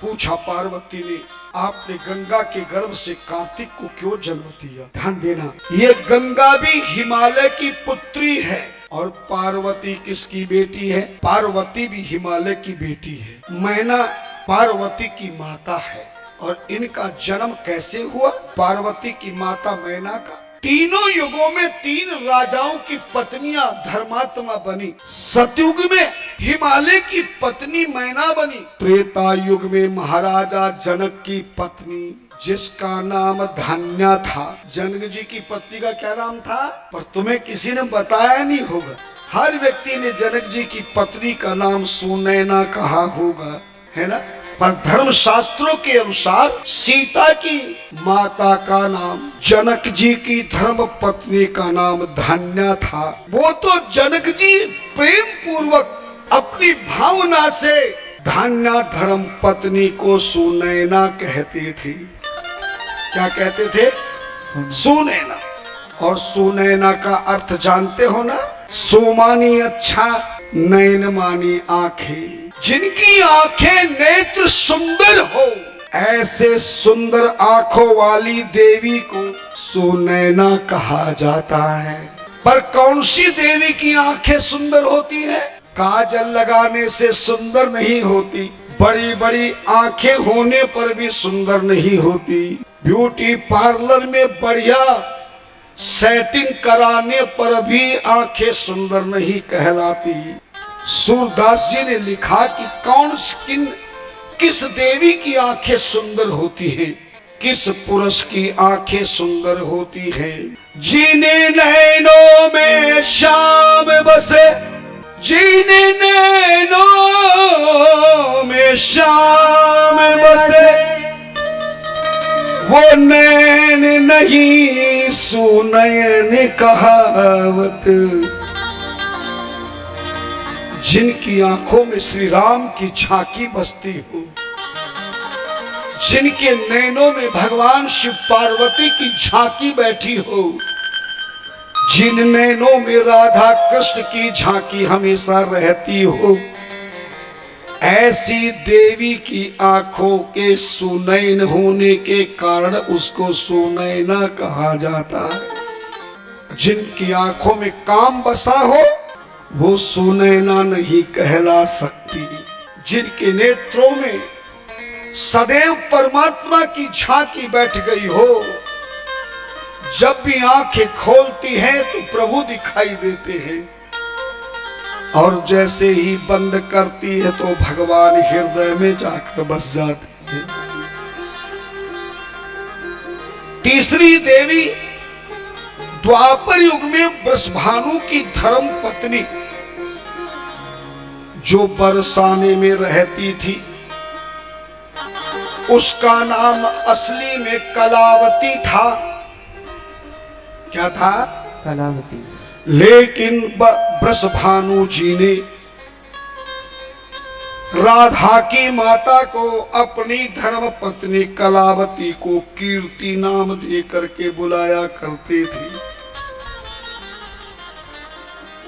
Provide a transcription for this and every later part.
पूछा पार्वती ने, आपने गंगा के गर्भ से कार्तिक को क्यों जन्म दिया? ध्यान देना, ये गंगा भी हिमालय की पुत्री है और पार्वती किसकी बेटी है? पार्वती भी हिमालय की बेटी है। मैना पार्वती की माता है। और इनका जन्म कैसे हुआ? पार्वती की माता मैना का तीनों युगों में 3 राजाओं की पत्नियां धर्मात्मा बनी। सतयुग में हिमालय की पत्नी मैना बनी। त्रेता युग में महाराजा जनक की पत्नी, जिसका नाम धन्या था। जनक जी की पत्नी का क्या नाम था? पर तुम्हें किसी ने बताया नहीं होगा। हर व्यक्ति ने जनक जी की पत्नी का नाम सुनैना कहा होगा, है ना? पर धर्म शास्त्रों के अनुसार सीता की माता का नाम, जनक जी की धर्म पत्नी का नाम धन्या था। वो तो जनक जी प्रेम पूर्वक अपनी भावना से धन्या धर्म पत्नी को सुनैना कहते थे। क्या कहते थे? सुनैना। और सुनैना का अर्थ जानते हो ना? सुमानी अच्छा, नयन मानी आंखें। जिनकी आंखें नेत्र सुंदर हो, ऐसे सुंदर आंखों वाली देवी को सुनैना कहा जाता है। पर कौन सी देवी की आंखें सुंदर होती है? काजल लगाने से सुंदर नहीं होती, बड़ी बड़ी आंखें होने पर भी सुंदर नहीं होती, ब्यूटी पार्लर में बढ़िया सेटिंग कराने पर भी आंखें सुंदर नहीं कहलाती। सूरदास जी ने लिखा कि किस देवी की आंखें सुंदर होती हैं, किस पुरुष की आंखें सुंदर होती हैं। जिन्हें नैनों में श्याम बसे, जिन्हें नैनों में श्याम बसे, वो नैन नहीं सुनैन कहावत। जिनकी आंखों में श्री राम की झांकी बसती हो, जिनके नैनों में भगवान शिव पार्वती की झांकी बैठी हो, जिन नैनों में राधा कृष्ण की झांकी हमेशा रहती हो, ऐसी देवी की आंखों के सुनैन होने के कारण उसको सुनैना कहा जाता है। जिनकी आंखों में काम बसा हो, वो सुनैना नहीं कहला सकती। जिनके नेत्रों में सदैव परमात्मा की झांकी बैठ गई हो, जब भी आंखें खोलती हैं तो प्रभु दिखाई देते हैं, और जैसे ही बंद करती है तो भगवान हृदय में जाकर बस जाते हैं। तीसरी देवी द्वापर युग में वृषभानु की धर्म पत्नी, जो बरसाने में रहती थी, उसका नाम असली में कलावती था। क्या था? कलावती। लेकिन वृषभानु जी ने राधा की माता को अपनी धर्म पत्नी कलावती को कीर्ति नाम दे करके बुलाया करते थे।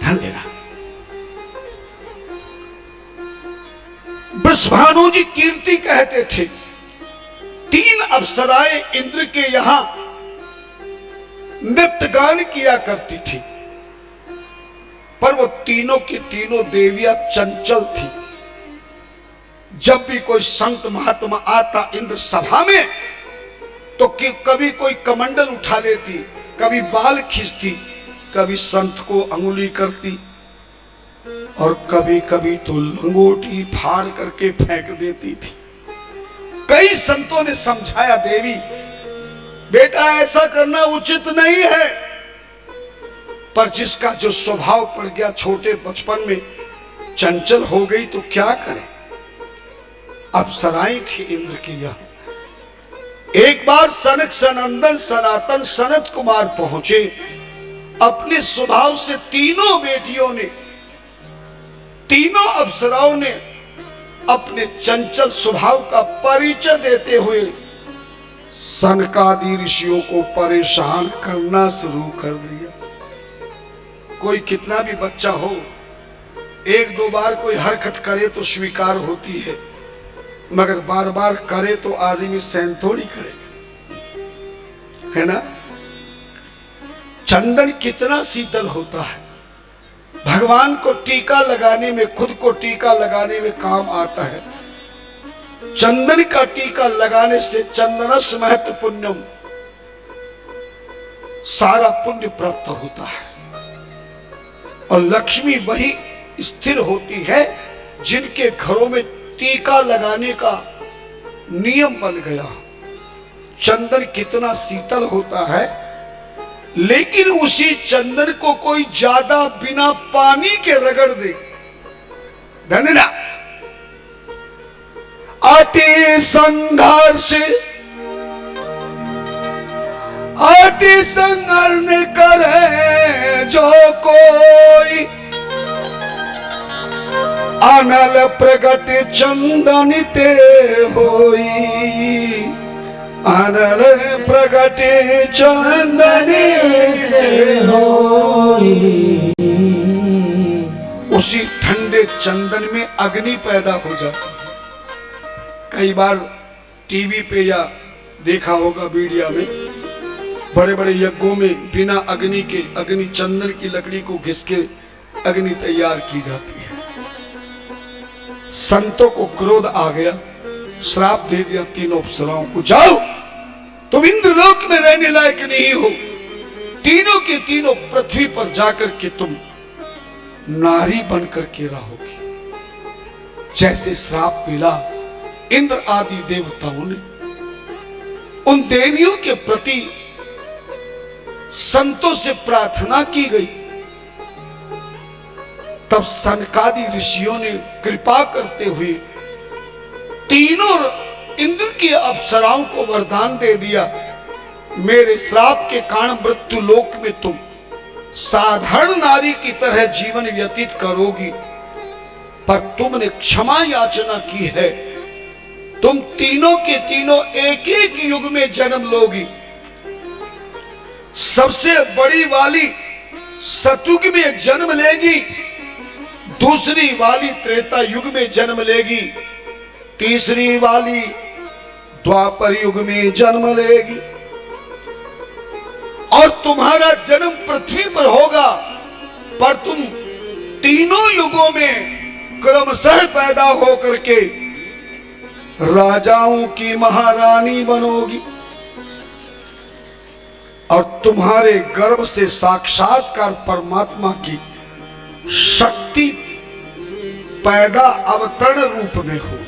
ध्यान देना, वृषभानु जी कीर्ति कहते थे। 3 अप्सराएं इंद्र के यहां नृत्य गान किया करती थी, पर वो तीनों की तीनों देवियां चंचल थी। जब भी कोई संत महात्मा आता इंद्र सभा में, तो कभी कोई कमंडल उठा लेती, कभी बाल खींचती, कभी संत को अंगुली करती, और कभी कभी तो लंगोटी फाड़ करके फेंक देती थी। कई संतों ने समझाया, देवी बेटा ऐसा करना उचित नहीं है, पर जिसका जो स्वभाव पड़ गया, छोटे बचपन में चंचल हो गई तो क्या करें। अप्सराएं थी इंद्र की यहां। एक बार सनक सनंदन सनातन सनत कुमार पहुंचे। अपने स्वभाव से तीनों बेटियों ने, तीनों अप्सराओं ने अपने चंचल स्वभाव का परिचय देते हुए सनकादि ऋषियों को परेशान करना शुरू कर दिया। कोई कितना भी बच्चा हो, 1-2 बार कोई हरकत करे तो स्वीकार होती है, मगर बार बार करे तो आदमी सहन थोड़ी करे, है ना। चंदन कितना शीतल होता है, भगवान को टीका लगाने में, खुद को टीका लगाने में काम आता है। चंदन का टीका लगाने से चंदनस महत्व पुण्यम, सारा पुण्य प्राप्त होता है। और लक्ष्मी वही स्थिर होती है जिनके घरों में टीका लगाने का नियम बन गया। चंदन कितना शीतल होता है, लेकिन उसी चंदन को कोई ज्यादा बिना पानी के रगड़ दे, धन्यना अति संघर्ष, अति संघर्ष करे जो कोई, अनल प्रगट चंदन ते होई, अनल प्रगट चंदन से होई। उसी ठंडे चंदन में अग्नि पैदा हो जाती है। कई बार टीवी पे या देखा होगा मीडिया में, बड़े बड़े यज्ञों में बिना अग्नि के, अग्नि चंदन की लकड़ी को घिस के अग्नि तैयार की जाती है। संतों को क्रोध आ गया, श्राप दे दिया तीनों अप्सराओं को, जाओ तुम इंद्रलोक में रहने लायक नहीं हो, तीनों के तीनों पृथ्वी पर जाकर के तुम नारी बनकर के रहोगी। जैसे श्राप मिला इंद्र आदि देवताओं ने उन देवियों के प्रति संतों से प्रार्थना की गई, तब सनकादि ऋषियों ने कृपा करते हुए तीनों इंद्र की अप्सराओं को वरदान दे दिया, मेरे श्राप के कारण मृत्यु लोक में तुम साधारण नारी की तरह जीवन व्यतीत करोगी, पर तुमने क्षमा याचना की है, तुम तीनों के तीनों एक एक युग में जन्म लोगी। सबसे बड़ी वाली सतयुग में जन्म लेगी, दूसरी वाली त्रेता युग में जन्म लेगी, तीसरी वाली द्वापर युग में जन्म लेगी, और तुम्हारा जन्म पृथ्वी पर होगा, पर तुम तीनों युगों में क्रमशः पैदा होकर के राजाओं की महारानी बनोगी, और तुम्हारे गर्भ से साक्षात्कार परमात्मा की शक्ति पैदा अवतरण रूप में हो।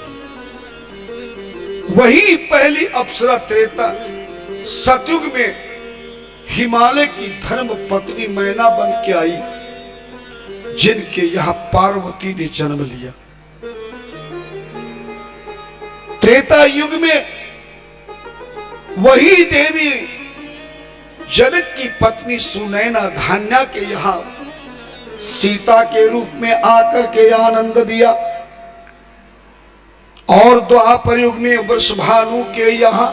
वही पहली अप्सरा त्रेता सतयुग में हिमालय की धर्म पत्नी मैना बन के आई, जिनके यहां पार्वती ने जन्म लिया। त्रेता युग में वही देवी जनक की पत्नी सुनैना धान्या के यहां सीता के रूप में आकर के आनंद दिया, और द्वापर युग में वृषभानु के यहां,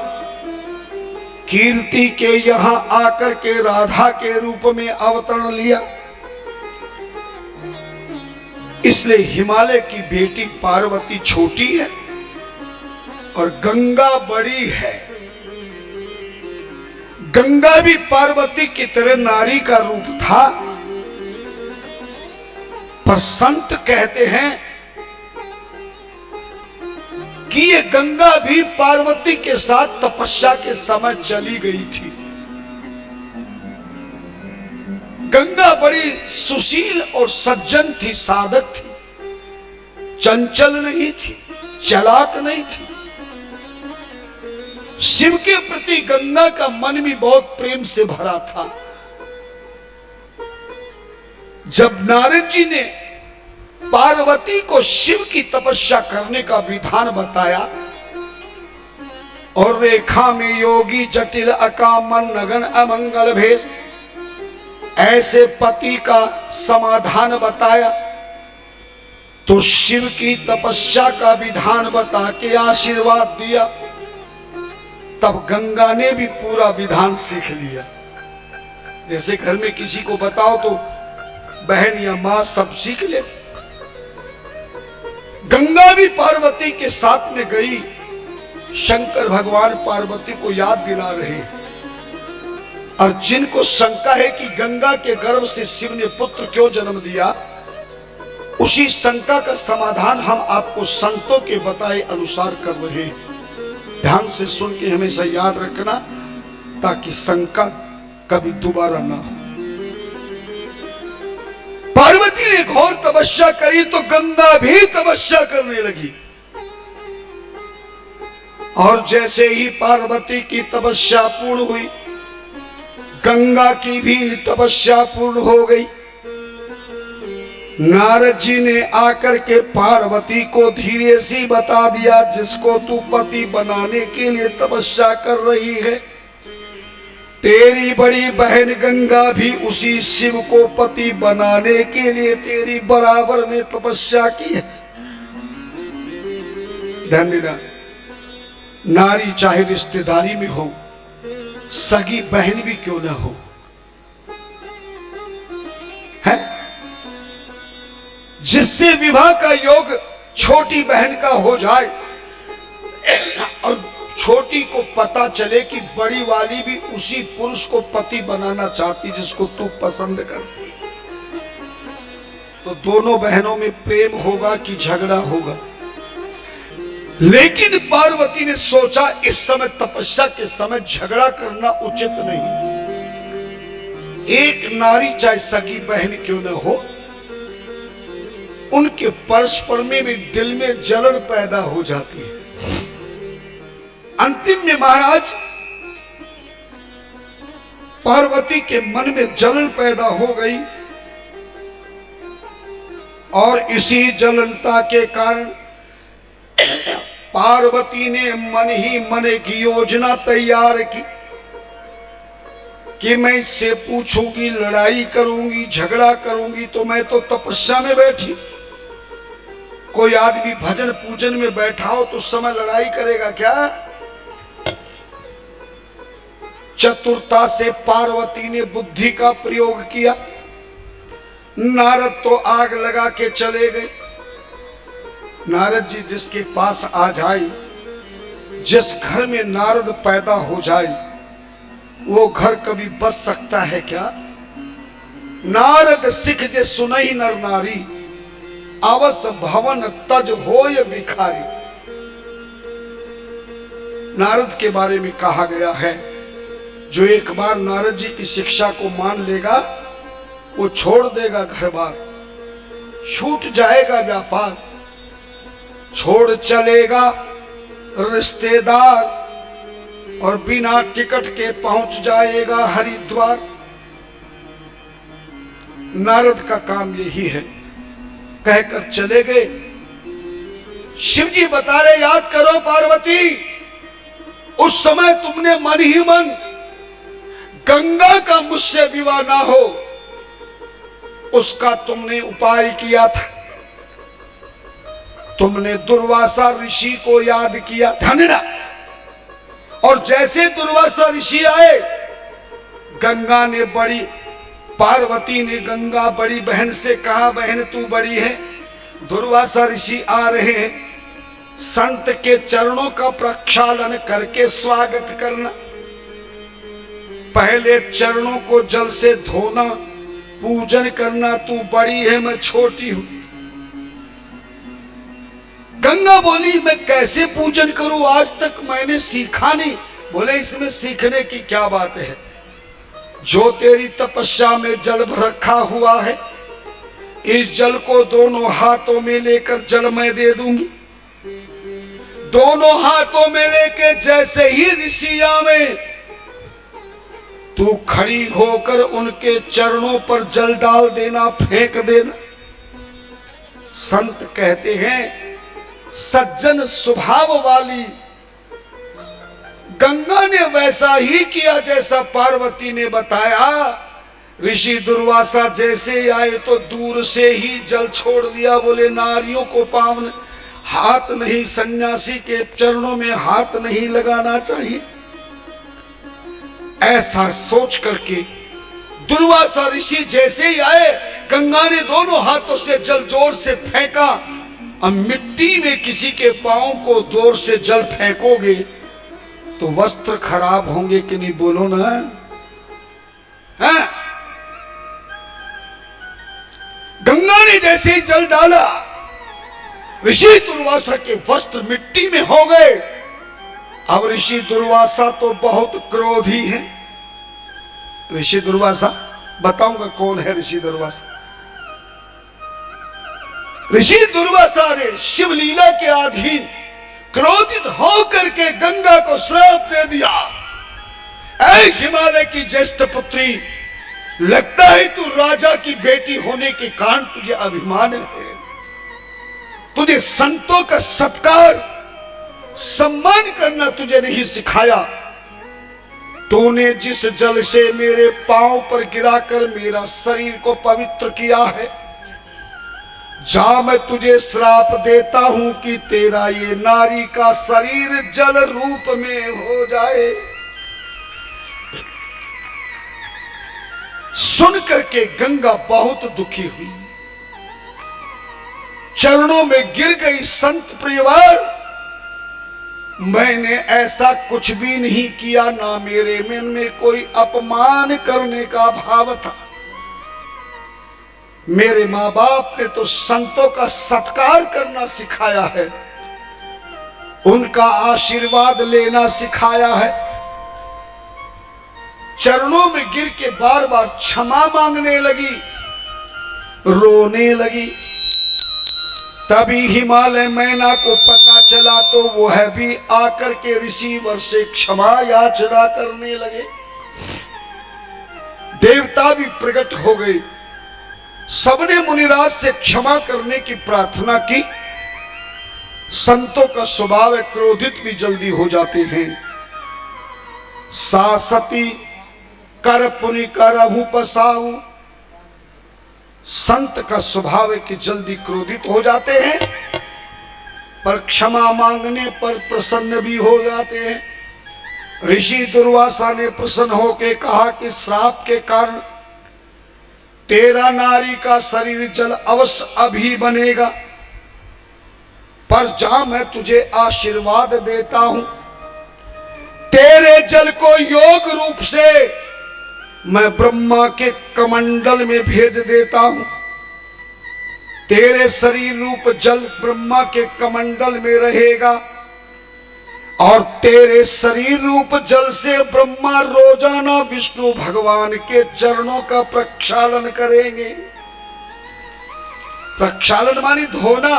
कीर्ति के यहां आकर के राधा के रूप में अवतरण लिया। इसलिए हिमालय की बेटी पार्वती छोटी है और गंगा बड़ी है। गंगा भी पार्वती की तरह नारी का रूप था, पर संत कहते हैं कि ये गंगा भी पार्वती के साथ तपस्या के समय चली गई थी। गंगा बड़ी सुशील और सज्जन थी, साधक थी, चंचल नहीं थी, चालाक नहीं थी। शिव के प्रति गंगा का मन भी बहुत प्रेम से भरा था। जब नारद जी ने पार्वती को शिव की तपस्या करने का विधान बताया, और रेखा में योगी जटिल अकामन नगन अमंगल भेष, ऐसे पति का समाधान बताया, तो शिव की तपस्या का विधान बता के आशीर्वाद दिया। तब गंगा ने भी पूरा विधान सीख लिया। जैसे घर में किसी को बताओ तो बहन या मां सब सीख ले, गंगा भी पार्वती के साथ में गई। शंकर भगवान पार्वती को याद दिला रहे हैं। और जिनको शंका है कि गंगा के गर्भ से शिव ने पुत्र क्यों जन्म दिया, उसी शंका का समाधान हम आपको संतों के बताए अनुसार कर रहे हैं। ध्यान से सुन के हमेशा याद रखना, ताकि शंका कभी दोबारा ना हो। पार्वती ने घोर तपस्या करी तो गंगा भी तपस्या करने लगी। और जैसे ही पार्वती की तपस्या पूर्ण हुई, गंगा की भी तपस्या पूर्ण हो गई। नारद जी ने आकर के पार्वती को धीरे से बता दिया, जिसको तू पति बनाने के लिए तपस्या कर रही है, तेरी बड़ी बहन गंगा भी उसी शिव को पति बनाने के लिए तेरी बराबर में तपस्या की है। ध्यान देना, नारी चाहे रिश्तेदारी में हो, सगी बहन भी क्यों ना हो, है, जिससे विवाह का योग छोटी बहन का हो जाए और छोटी को पता चले कि बड़ी वाली भी उसी पुरुष को पति बनाना चाहती जिसको तू पसंद करती, तो दोनों बहनों में प्रेम होगा कि झगड़ा होगा। लेकिन पार्वती ने सोचा इस समय तपस्या के समय झगड़ा करना उचित नहीं। एक नारी चाहे सगी बहन क्यों न हो, उनके परस्पर में भी दिल में जलन पैदा हो जाती है। अंतिम में महाराज पार्वती के मन में जलन पैदा हो गई और इसी जलनता के कारण पार्वती ने मन ही मन एक योजना तैयार की कि मैं इससे पूछूंगी, लड़ाई करूंगी, झगड़ा करूंगी, तो मैं तो तपस्या में बैठी। कोई आदमी भजन पूजन में बैठा हो तो उस समय लड़ाई करेगा क्या? चतुरता से पार्वती ने बुद्धि का प्रयोग किया। नारद तो आग लगा के चले गए। नारद जी जिसके पास आ जाए, जिस घर में नारद पैदा हो जाए, वो घर कभी बच सकता है क्या? नारद सिख जे सुनई नर नारी, अवस भवन तज होय भिखारी। नारद के बारे में कहा गया है, जो एक बार नारद जी की शिक्षा को मान लेगा, वो छोड़ देगा घर बार, छूट जाएगा व्यापार, छोड़ चलेगा रिश्तेदार और बिना टिकट के पहुंच जाएगा हरिद्वार। नारद का काम यही है। कहकर चले गए। शिव जी बता रहे, याद करो पार्वती, उस समय तुमने मन ही मन गंगा का मुझसे विवाह ना हो, उसका तुमने उपाय किया था। तुमने दुर्वासा ऋषि को याद किया, ध्यान। और जैसे दुर्वासा ऋषि आए, गंगा ने पार्वती ने गंगा बड़ी बहन से कहा, बहन तू बड़ी है, दुर्वासा ऋषि आ रहे हैं, संत के चरणों का प्रक्षालन करके स्वागत करना। पहले चरणों को जल से धोना, पूजन करना। तू बड़ी है, मैं छोटी हूं। गंगा बोली, मैं कैसे पूजन करूं, आज तक मैंने सीखा नहीं। बोले, इसमें सीखने की क्या बात है, जो तेरी तपस्या में जल रखा हुआ है, इस जल को दोनों हाथों में लेकर जल मैं दे दूंगी। दोनों हाथों में लेके जैसे ही ऋषि आवे, तू खड़ी होकर उनके चरणों पर जल डाल देना, फेंक देना। संत कहते हैं, सज्जन स्वभाव वाली गंगा ने वैसा ही किया जैसा पार्वती ने बताया। ऋषि दुर्वासा जैसे आए तो दूर से ही जल छोड़ दिया। बोले, नारियों को पावन हाथ नहीं, सन्यासी के चरणों में हाथ नहीं लगाना चाहिए। ऐसा सोच करके दुर्वासा ऋषि जैसे ही आए, गंगा ने दोनों हाथों से जल जोर से फेंका अब मिट्टी में किसी के पांव को जोर से जल फेंकोगे तो वस्त्र खराब होंगे कि नहीं, बोलो ना। है? गंगा ने जैसे ही जल डाला, ऋषि दुर्वासा के वस्त्र मिट्टी में हो गए। अब ऋषि दुर्वासा तो बहुत क्रोधी है। ऋषि दुर्वासा, बताऊंगा कौन है ऋषि दुर्वासा। ऋषि दुर्वासा ने शिवलीला के अधीन क्रोधित होकर के गंगा को श्राप दे दिया। ऐ हिमालय की ज्येष्ठ पुत्री, लगता है तू राजा की बेटी होने के कारण तुझे अभिमान है, तुझे संतों का सत्कार सम्मान करना तुझे नहीं सिखाया। तूने जिस जल से मेरे पांव पर गिराकर मेरा शरीर को पवित्र किया है, जा मैं तुझे श्राप देता हूं कि तेरा ये नारी का शरीर जल रूप में हो जाए। सुन करके गंगा बहुत दुखी हुई, चरणों में गिर गई। संत परिवार, मैंने ऐसा कुछ भी नहीं किया, ना मेरे मन में कोई अपमान करने का भाव था। मेरे माँ बाप ने तो संतों का सत्कार करना सिखाया है, उनका आशीर्वाद लेना सिखाया है। चरणों में गिर के बार बार क्षमा मांगने लगी, रोने लगी। तभी हिमालय मैना को पता चला तो वह भी आकर के ऋषिवर से क्षमा याचना करने लगे। देवता भी प्रकट हो गए, सबने मुनिराज से क्षमा करने की प्रार्थना की। संतों का स्वभाव है, क्रोधित भी जल्दी हो जाते हैं। सासती कर पुनि करहु पसाऊ, संत का स्वभाव है कि जल्दी क्रोधित हो जाते हैं, पर क्षमा मांगने पर प्रसन्न भी हो जाते हैं। ऋषि दुर्वासा ने प्रसन्न होकर कहा कि श्राप के कारण तेरा नारी का शरीर जल अवश्य अभी बनेगा, पर जा मैं तुझे आशीर्वाद देता हूं। तेरे जल को योग रूप से मैं ब्रह्मा के कमंडल में भेज देता हूं। तेरे शरीर रूप जल ब्रह्मा के कमंडल में रहेगा और तेरे शरीर रूप जल से ब्रह्मा रोजाना विष्णु भगवान के चरणों का प्रक्षालन करेंगे। प्रक्षालन मानी धोना,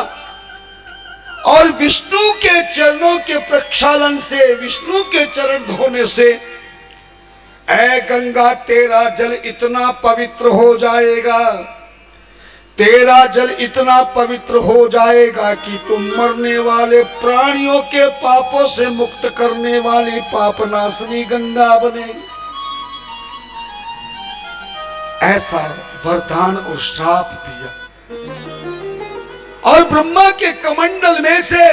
और विष्णु के चरणों के प्रक्षालन से, विष्णु के चरण धोने से, ऐ गंगा तेरा जल इतना पवित्र हो जाएगा, तेरा जल इतना पवित्र हो जाएगा कि तुम मरने वाले प्राणियों के पापों से मुक्त करने वाली पापनाशनी गंगा बनेगी। ऐसा वरदान और श्राप दिया। और ब्रह्मा के कमंडल में से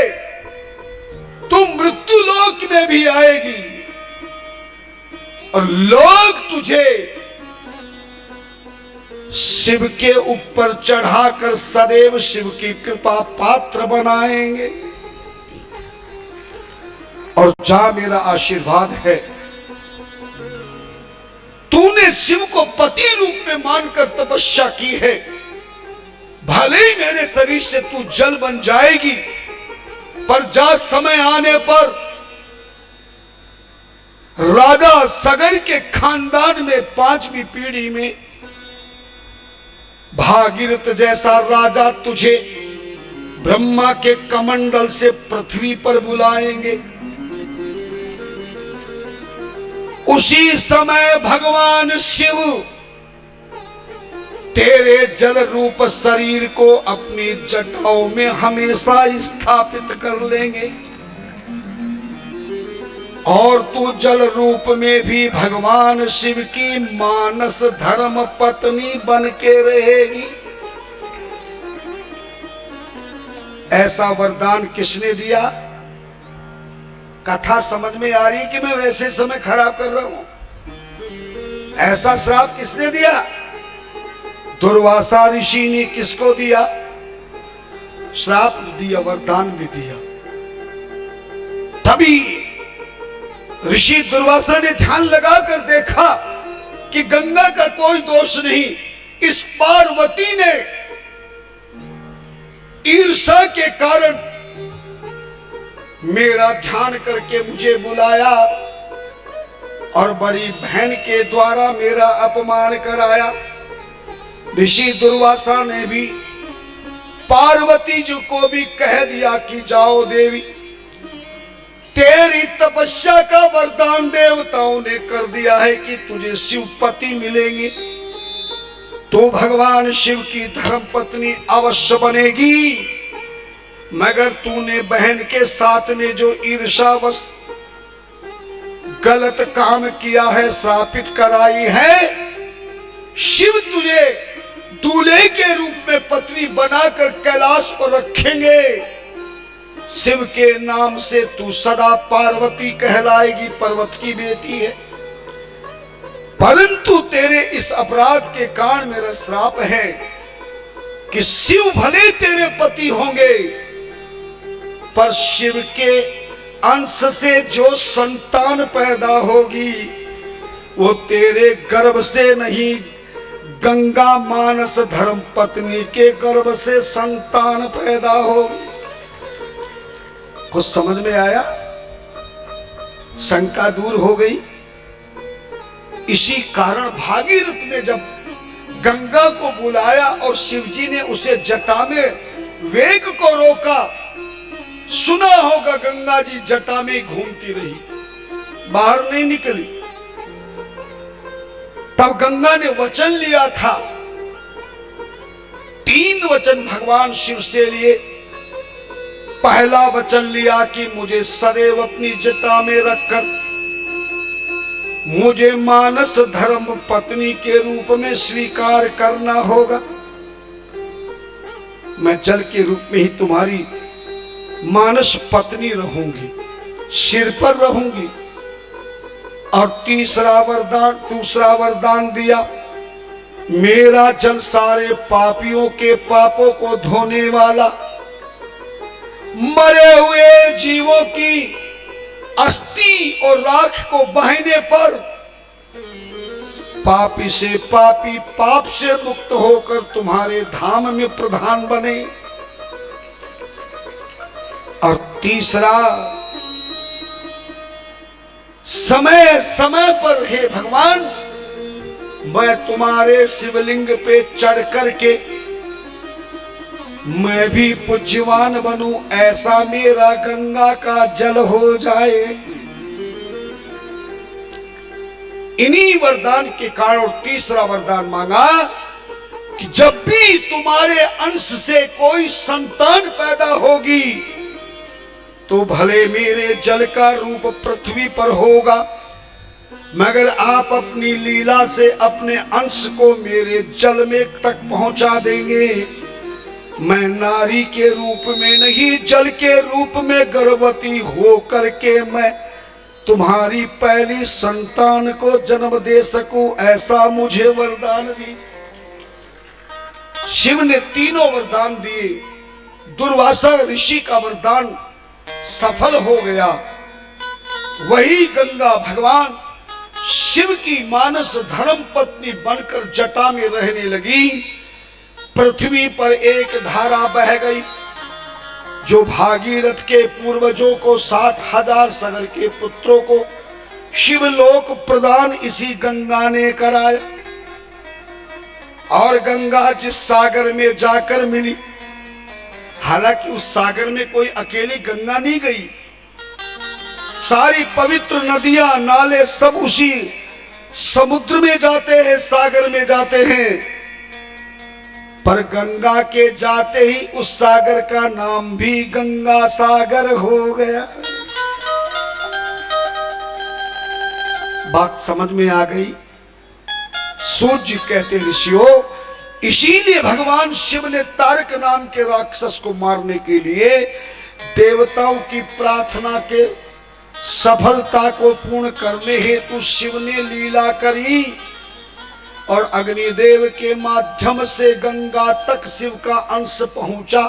तुम मृत्यु लोक में भी आएगी और लोग तुझे शिव के ऊपर चढ़ाकर सदैव शिव की कृपा पात्र बनाएंगे। और जा मेरा आशीर्वाद है, तूने शिव को पति रूप में मानकर तपस्या की है, भले ही मेरे शरीर से तू जल बन जाएगी, पर जा समय आने पर राजा सगर के खानदान में 5वीं पीढ़ी में भागीरथ जैसा राजा तुझे ब्रह्मा के कमंडल से पृथ्वी पर बुलाएंगे। उसी समय भगवान शिव तेरे जल रूप शरीर को अपनी जटाओं में हमेशा स्थापित कर लेंगे और तू जल रूप में भी भगवान शिव की मानस धर्म पत्नी बन के रहेगी। ऐसा वरदान किसने दिया? कथा समझ में आ रही कि मैं वैसे समय खराब कर रहा हूं? ऐसा श्राप किसने दिया? दुर्वासा ऋषि ने किसको दिया? श्राप दिया, वरदान भी दिया। तभी ऋषि दुर्वासा ने ध्यान लगाकर देखा कि गंगा का कोई दोष नहीं। इस पार्वती ने ईर्ष्या के कारण मेरा ध्यान करके मुझे बुलाया और बड़ी बहन के द्वारा मेरा अपमान कराया। ऋषि दुर्वासा ने भी पार्वती जी को भी कह दिया कि जाओ देवी, तेरी तपस्या का वरदान देवताओं ने कर दिया है कि तुझे शिवपति मिलेंगे, तो भगवान शिव की धर्म पत्नी अवश्य बनेगी। मगर तूने बहन के साथ में जो ईर्ष्यावश गलत काम किया है, श्रापित कराई है, शिव तुझे दूल्हे के रूप में पत्नी बनाकर कैलाश पर रखेंगे। शिव के नाम से तू सदा पार्वती कहलाएगी, पर्वत की बेटी है। परंतु तेरे इस अपराध के कारण मेरा श्राप है कि शिव भले तेरे पति होंगे, पर शिव के अंश से जो संतान पैदा होगी वो तेरे गर्भ से नहीं, गंगा मानस धर्म पत्नी के गर्भ से संतान पैदा होगी। कुछ समझ में आया? शंका दूर हो गई। इसी कारण भागीरथ ने जब गंगा को बुलाया और शिवजी ने उसे जटा में वेग को रोका, सुना होगा गंगा जी जटा में घूमती रही, बाहर नहीं निकली। तब गंगा ने वचन लिया था, 3 वचन भगवान शिव से लिए। पहला वचन लिया कि मुझे सदैव अपनी जटा में रखकर मुझे मानस धर्म पत्नी के रूप में स्वीकार करना होगा। मैं जल के रूप में ही तुम्हारी मानस पत्नी रहूंगी, सिर पर रहूंगी। और दूसरा वरदान दिया, मेरा जल सारे पापियों के पापों को धोने वाला, मरे हुए जीवों की अस्थि और राख को बहाने पर पापी से पापी पाप से मुक्त होकर तुम्हारे धाम में प्रधान बने। और तीसरा, समय समय पर हे भगवान, मैं तुम्हारे शिवलिंग पे चढ़ करके मैं भी पूज्यवान बनूं, ऐसा मेरा गंगा का जल हो जाए। इन्हीं वरदान के कारण और तीसरा वरदान मांगा कि जब भी तुम्हारे अंश से कोई संतान पैदा होगी तो भले मेरे जल का रूप पृथ्वी पर होगा, मगर आप अपनी लीला से अपने अंश को मेरे जल में तक पहुंचा देंगे। मैं नारी के रूप में नहीं, जल के रूप में गर्भवती हो करके मैं तुम्हारी पहली संतान को जन्म दे सकूं, ऐसा मुझे वरदान दीजिए। शिव ने तीनों वरदान दिए। दुर्वासा ऋषि का वरदान सफल हो गया। वही गंगा भगवान शिव की मानस धर्म पत्नी बनकर जटा में रहने लगी। पृथ्वी पर एक धारा बह गई जो भागीरथ के पूर्वजों को 60,000 सगर के पुत्रों को शिवलोक प्रदान इसी गंगा ने कराया। और गंगा जिस सागर में जाकर मिली, हालांकि उस सागर में कोई अकेली गंगा नहीं गई, सारी पवित्र नदियां नाले सब उसी समुद्र में जाते हैं, सागर में जाते हैं। पर गंगा के जाते ही उस सागर का नाम भी गंगा सागर हो गया। बात समझ में आ गई? सूर्य कहते ऋषियों, इसीलिए भगवान शिव ने तारक नाम के राक्षस को मारने के लिए देवताओं की प्रार्थना के सफलता को पूर्ण करने हेतु शिव ने लीला करी और अग्निदेव के माध्यम से गंगा तक शिव का अंश पहुंचा।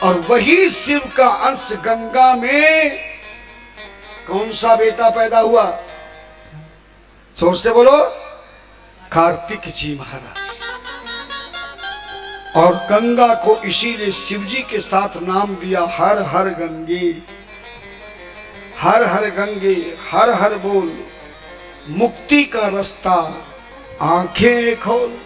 और वही शिव का अंश गंगा में कौन सा बेटा पैदा हुआ? जोर से बोलो, कार्तिक जी महाराज। और गंगा को इसीलिए शिव जी के साथ नाम दिया हर हर गंगे। हर हर गंगे, हर हर बोल, मुक्ति का रास्ता आंखें खोल।